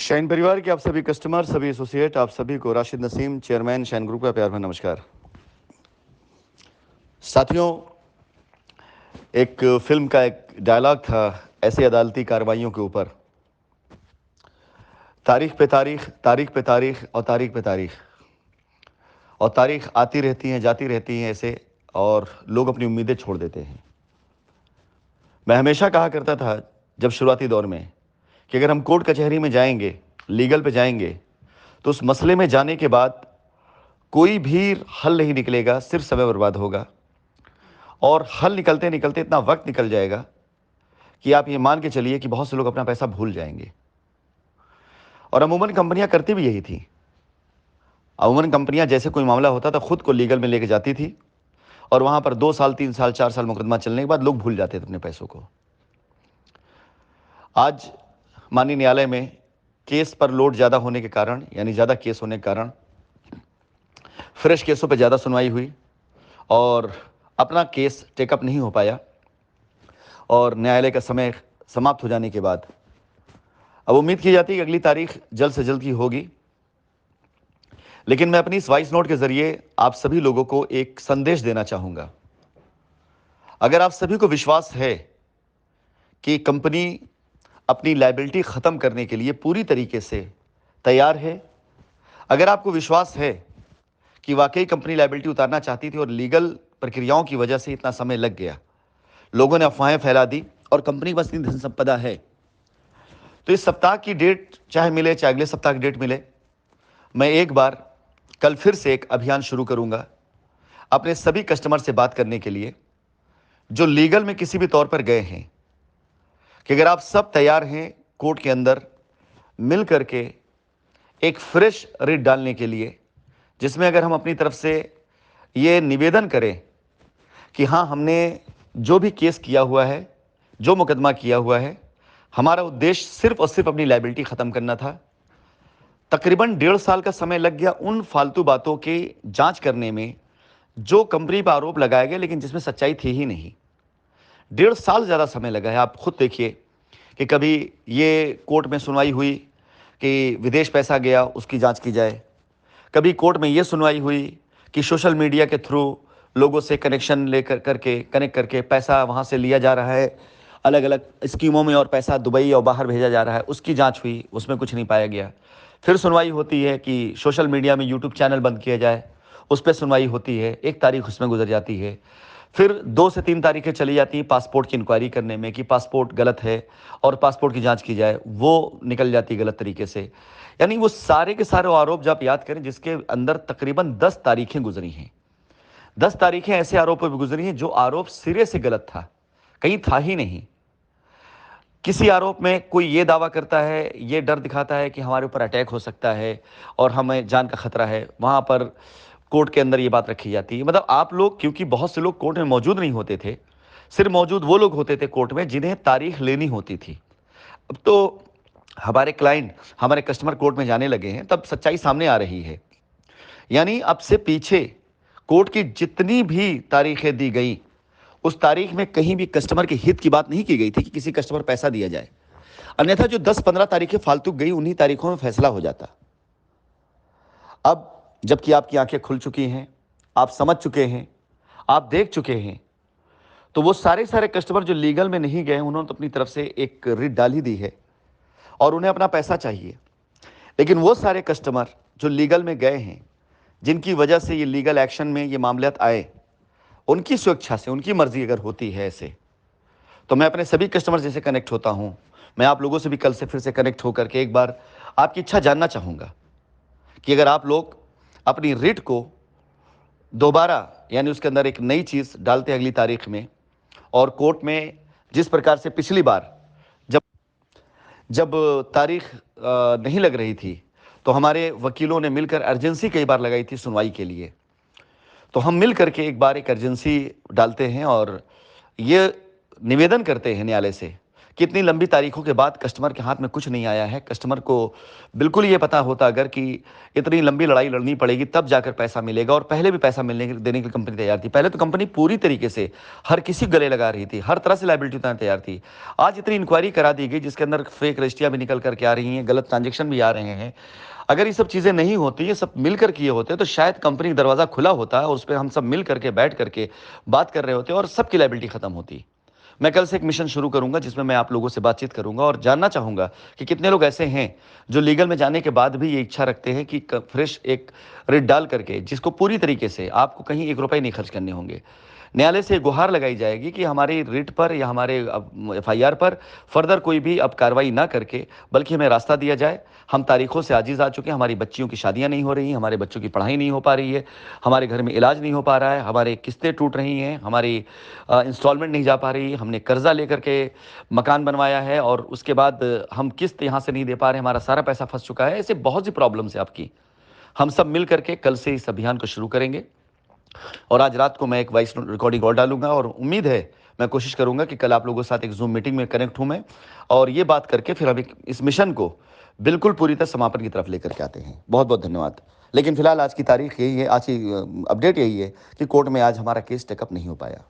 Shine परिवार के आप सभी कस्टमर, सभी एसोसिएट, आप सभी को Rashid Naseem, chairman shine group का प्यार भरा नमस्कार। साथियों, एक फिल्म का एक डायलॉग था ऐसी अदालती कार्रवाइयों के ऊपर, तारीख पे तारीख, तारीख पे तारीख और तारीख पे तारीख, और तारीख आती रहती हैं, जाती रहती हैं ऐसे, और लोग अपनी उम्मीदें छोड़ देते हैं। मैं हमेशा कहा करता था जब शुरुआती दौर में कि अगर हम कोर्ट कचहरी में जाएंगे, लीगल पे जाएंगे, तो उस मसले में जाने के बाद कोई भी हल नहीं निकलेगा, सिर्फ समय बर्बाद होगा। और हल निकलते निकलते इतना वक्त निकल जाएगा कि आप ये मान के चलिए कि बहुत से लोग अपना पैसा भूल जाएंगे। और अमूमन कंपनियां करती भी यही थी। अमूमन कंपनियां जैसे कोई मामला होता था खुद को लीगल में लेके जाती थी, और वहां पर 2 साल, 3 साल, 4 साल मुकदमा चलने के बाद लोग भूल जाते थे अपने पैसों को। आज माननीय न्यायालय में केस पर लोड ज़्यादा होने के कारण, यानी ज़्यादा केस होने के कारण फ्रेश केसों पर ज़्यादा सुनवाई हुई और अपना केस टेकअप नहीं हो पाया। और न्यायालय का समय समाप्त हो जाने के बाद अब उम्मीद की जाती है कि अगली तारीख जल्द से जल्द की होगी। लेकिन मैं अपनी इस वॉइस नोट के जरिए आप सभी लोगों को एक संदेश देना चाहूँगा। अगर आप सभी को विश्वास है कि कंपनी अपनी लायबिलिटी ख़त्म करने के लिए पूरी तरीके से तैयार है, अगर आपको विश्वास है कि वाकई कंपनी लायबिलिटी उतारना चाहती थी और लीगल प्रक्रियाओं की वजह से इतना समय लग गया, लोगों ने अफवाहें फैला दी और कंपनी के पास इतनी धन संपदा है, तो इस सप्ताह की डेट चाहे मिले, चाहे अगले सप्ताह की डेट मिले, मैं एक बार कल फिर से एक अभियान शुरू करूंगा अपने सभी कस्टमर से बात करने के लिए जो लीगल में किसी भी तौर पर गए हैं, कि अगर आप सब तैयार हैं कोर्ट के अंदर मिल करके एक फ्रेश रिट डालने के लिए, जिसमें अगर हम अपनी तरफ से ये निवेदन करें कि हाँ, हमने जो भी केस किया हुआ है, जो मुकदमा किया हुआ है, हमारा उद्देश्य सिर्फ और सिर्फ अपनी लायबिलिटी ख़त्म करना था। तकरीबन 1.5 साल का समय लग गया उन फालतू बातों की जांच करने में जो कंपनी पर आरोप लगाया गया लेकिन जिसमें सच्चाई थी ही नहीं। 1.5 साल ज़्यादा समय लगा है। आप खुद देखिए कि कभी ये कोर्ट में सुनवाई हुई कि विदेश पैसा गया, उसकी जांच की जाए। कभी कोर्ट में ये सुनवाई हुई कि सोशल मीडिया के थ्रू लोगों से कनेक्शन लेकर करके कनेक्ट करके पैसा वहाँ से लिया जा रहा है अलग अलग स्कीमों में, और पैसा दुबई और बाहर भेजा जा रहा है, उसकी जांच हुई, उसमें कुछ नहीं पाया गया। फिर सुनवाई होती है कि सोशल मीडिया में यूट्यूब चैनल बंद किया जाए, उस पर सुनवाई होती है, 1 तारीख उसमें गुजर जाती है। फिर 2 से 3 तारीखें चली जाती हैं पासपोर्ट की इंक्वायरी करने में कि पासपोर्ट गलत है और पासपोर्ट की जांच की जाए, वो निकल जाती है गलत तरीके से। यानी वो सारे के सारे आरोप जब आप याद करें, जिसके अंदर तकरीबन 10 तारीखें गुजरी हैं। 10 तारीखें ऐसे आरोपों पर गुजरी हैं जो आरोप सिरे से गलत था, कहीं था ही नहीं। किसी आरोप में कोई ये दावा करता है, ये डर दिखाता है कि हमारे ऊपर अटैक हो सकता है और हमें जान का खतरा है, वहाँ पर कोर्ट के अंदर ये बात रखी जाती है। मतलब आप लोग, क्योंकि बहुत से लोग कोर्ट में मौजूद नहीं होते थे, सिर्फ मौजूद वो लोग होते थे कोर्ट में जिन्हें तारीख लेनी होती थी। अब तो हमारे क्लाइंट, हमारे कस्टमर कोर्ट में जाने लगे हैं, तब सच्चाई सामने आ रही है। यानी अब से पीछे कोर्ट की जितनी भी तारीखें दी गई, उस तारीख में कहीं भी कस्टमर के हित की बात नहीं की गई थी कि किसी कस्टमर पैसा दिया जाए। अन्यथा जो 10-15 तारीखें फालतू गई, उन्हीं तारीखों में फैसला हो जाता। अब जबकि आपकी आंखें खुल चुकी हैं, आप समझ चुके हैं, आप देख चुके हैं, तो वो सारे सारे कस्टमर जो लीगल में नहीं गए, उन्होंने तो अपनी तरफ से एक रिट डाल ही दी है और उन्हें अपना पैसा चाहिए। लेकिन वो सारे कस्टमर जो लीगल में गए हैं, जिनकी वजह से ये लीगल एक्शन में ये मामलात आए, उनकी स्वेच्छा से, उनकी मर्जी अगर होती है ऐसे, तो मैं अपने सभी कस्टमर जैसे कनेक्ट होता हूं, मैं आप लोगों से भी कल से फिर से कनेक्ट होकर के एक बार आपकी इच्छा जानना चाहूँगा कि अगर आप लोग अपनी रिट को दोबारा, यानी उसके अंदर एक नई चीज़ डालते हैं अगली तारीख में, और कोर्ट में जिस प्रकार से पिछली बार जब जब तारीख नहीं लग रही थी, तो हमारे वकीलों ने मिलकर अर्जेंसी कई बार लगाई थी सुनवाई के लिए, तो हम मिल करके एक बार एक अर्जेंसी डालते हैं और ये निवेदन करते हैं न्यायालय से कितनी लंबी तारीखों के बाद कस्टमर के हाथ में कुछ नहीं आया है। कस्टमर को बिल्कुल ये पता होता अगर कि इतनी लंबी लड़ाई लड़नी पड़ेगी तब जाकर पैसा मिलेगा, और पहले भी पैसा देने के लिए कंपनी तैयार थी। पहले तो कंपनी पूरी तरीके से हर किसी को गले लगा रही थी, हर तरह से लायबिलिटी उतारने तैयार थी। आज इतनी इंक्वायरी करा दी गई जिसके अंदर फेक रजिस्ट्रियाँ भी निकल करके आ रही हैं, गलत ट्रांजेक्शन भी आ रहे हैं। अगर ये सब चीज़ें नहीं होती, ये सब मिल कर किए होते तो शायद कंपनी का दरवाज़ा खुला होता और उस पर हम सब मिल करके बैठ करके बात कर रहे होते और सबकी लायबिलिटी खत्म होती। मैं कल से एक मिशन शुरू करूंगा जिसमें मैं आप लोगों से बातचीत करूंगा और जानना चाहूंगा कि कितने लोग ऐसे हैं जो लीगल में जाने के बाद भी ये इच्छा रखते हैं कि फ्रेश एक रिट डाल करके, जिसको पूरी तरीके से आपको कहीं एक रुपए नहीं खर्च करने होंगे। न्यायालय से गुहार लगाई जाएगी कि हमारी रिट पर या हमारे एफआईआर पर फर्दर कोई भी अब कार्रवाई ना करके, बल्कि हमें रास्ता दिया जाए। हम तारीखों से आजिज आ चुके हैं, हमारी बच्चियों की शादियां नहीं हो रही, हमारे बच्चों की पढ़ाई नहीं हो पा रही है, हमारे घर में इलाज नहीं हो पा रहा है, हमारे किस्तें टूट रही हैं, हमारी इंस्टॉलमेंट नहीं जा पा रही, हमने कर्जा लेकर के मकान बनवाया है और उसके बाद हम किस्त यहाँ से नहीं दे पा रहे, हमारा सारा पैसा फंस चुका है। ऐसे बहुत सी प्रॉब्लम्स है आपकी। हम सब मिल करके कल से इस अभियान को शुरू करेंगे और आज रात को मैं एक वॉइस रिकॉर्डिंग और डालूंगा और उम्मीद है, मैं कोशिश करूंगा कि कल आप लोगों के साथ एक जूम मीटिंग में कनेक्ट हूं मैं, और ये बात करके फिर हम इस मिशन को बिल्कुल पूरी तरह समापन की तरफ लेकर के आते हैं। बहुत बहुत धन्यवाद। लेकिन फिलहाल आज की तारीख यही है, आज की अपडेट यही है कि कोर्ट में आज हमारा केस टेकअप नहीं हो पाया।